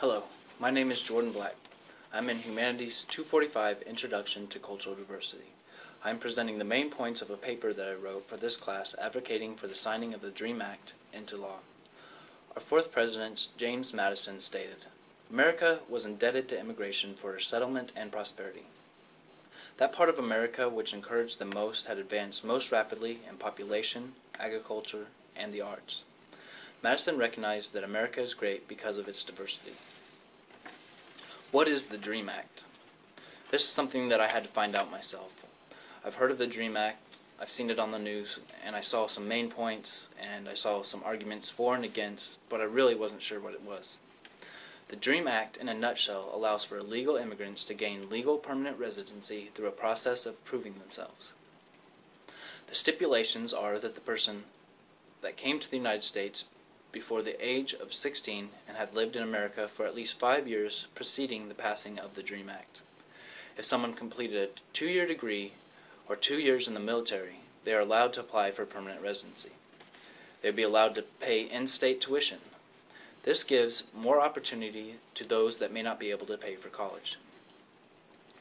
Hello, my name is Jordan Black. I'm in Humanities 245 Introduction to Cultural Diversity. I'm presenting the main points of a paper that I wrote for this class advocating for the signing of the DREAM Act into law. Our fourth president, James Madison, stated, "America was indebted to immigration for her settlement and prosperity. That part of America which encouraged them most had advanced most rapidly in population, agriculture, and the arts." Madison recognized that America is great because of its diversity. What is the DREAM Act? This is something that I had to find out myself. I've heard of the DREAM Act, I've seen it on the news, and I saw some main points, and I saw some arguments for and against, but I really wasn't sure what it was. The DREAM Act, in a nutshell, allows for illegal immigrants to gain legal permanent residency through a process of proving themselves. The stipulations are that the person that came to the United States before the age of 16 and had lived in America for at least 5 years preceding the passing of the DREAM Act. If someone completed a 2-year degree or 2 years in the military, they are allowed to apply for permanent residency. They would be allowed to pay in-state tuition. This gives more opportunity to those that may not be able to pay for college.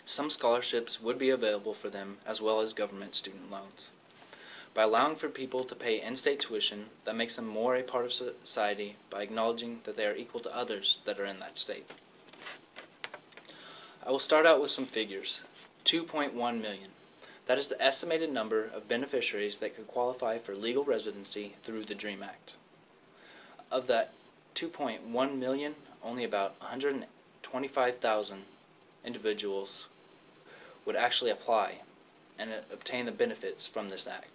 Some scholarships would be available for them as well as government student loans. By allowing for people to pay in-state tuition, that makes them more a part of society by acknowledging that they are equal to others that are in that state. I will start out with some figures. 2.1 million. That is the estimated number of beneficiaries that could qualify for legal residency through the DREAM Act. Of that 2.1 million, only about 125,000 individuals would actually apply and obtain the benefits from this act.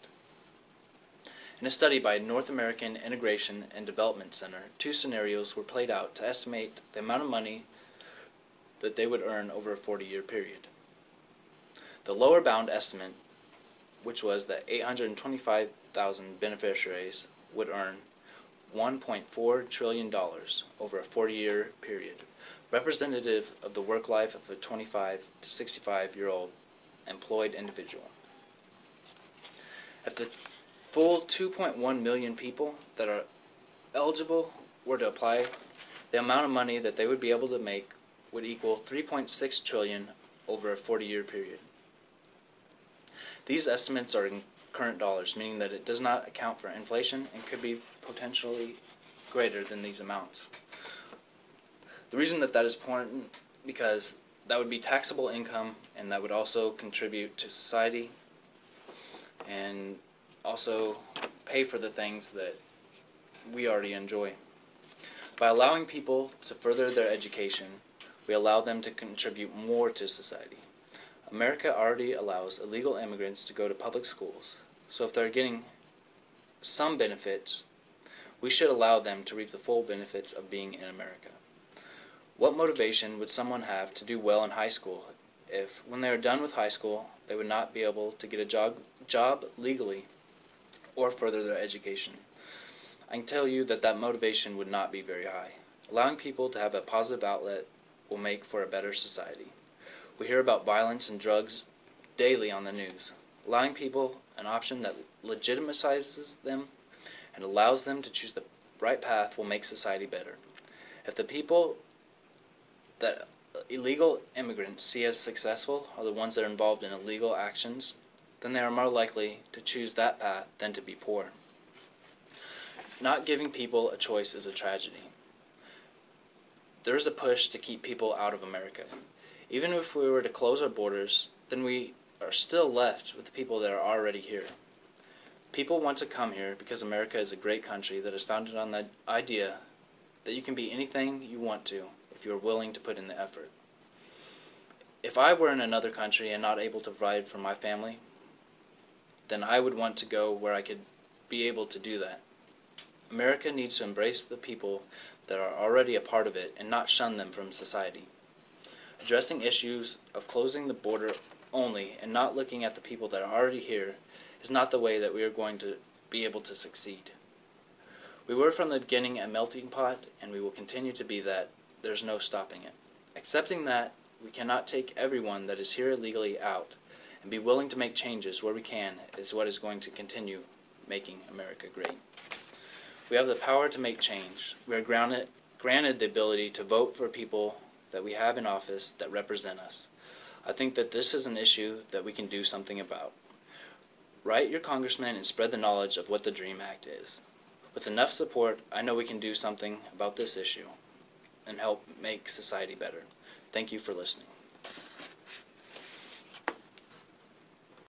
In a study by North American Integration and Development Center, 2 scenarios were played out to estimate the amount of money that they would earn over a 40-year period. The lower bound estimate, which was that 825,000 beneficiaries would earn $1.4 trillion over a 40-year period, representative of the work life of a 25 to 65-year-old employed individual. If the full 2.1 million people that are eligible were to apply, the amount of money that they would be able to make would equal $3.6 trillion over a 40-year period. These estimates are in current dollars, meaning that it does not account for inflation and could be potentially greater than these amounts. The reason that is important because that would be taxable income, and that would also contribute to society and also pay for the things that we already enjoy. By allowing people to further their education, we allow them to contribute more to society. America already allows illegal immigrants to go to public schools, so if they're getting some benefits, we should allow them to reap the full benefits of being in America. What motivation would someone have to do well in high school if, when they are done with high school, they would not be able to get a job legally or further their education? I can tell you that motivation would not be very high. Allowing people to have a positive outlet will make for a better society. We hear about violence and drugs daily on the news. Allowing people an option that legitimizes them and allows them to choose the right path will make society better. If the people that illegal immigrants see as successful are the ones that are involved in illegal actions, then they are more likely to choose that path than to be poor. Not giving people a choice is a tragedy. There is a push to keep people out of America. Even if we were to close our borders, then we are still left with the people that are already here. People want to come here because America is a great country that is founded on the idea that you can be anything you want to if you are willing to put in the effort. If I were in another country and not able to provide for my family, then I would want to go where I could be able to do that. America needs to embrace the people that are already a part of it and not shun them from society. Addressing issues of closing the border only and not looking at the people that are already here is not the way that we are going to be able to succeed. We were from the beginning a melting pot, and we will continue to be that. There's no stopping it. Accepting that we cannot take everyone that is here illegally out and be willing to make changes where we can is what is going to continue making America great. We have the power to make change. We are grounded granted the ability to vote for people that we have in office that represent us. I think that this is an issue that we can do something about. Write your congressman and spread the knowledge of what the DREAM Act is. With enough support, I know we can do something about this issue and help make society better. Thank you for listening.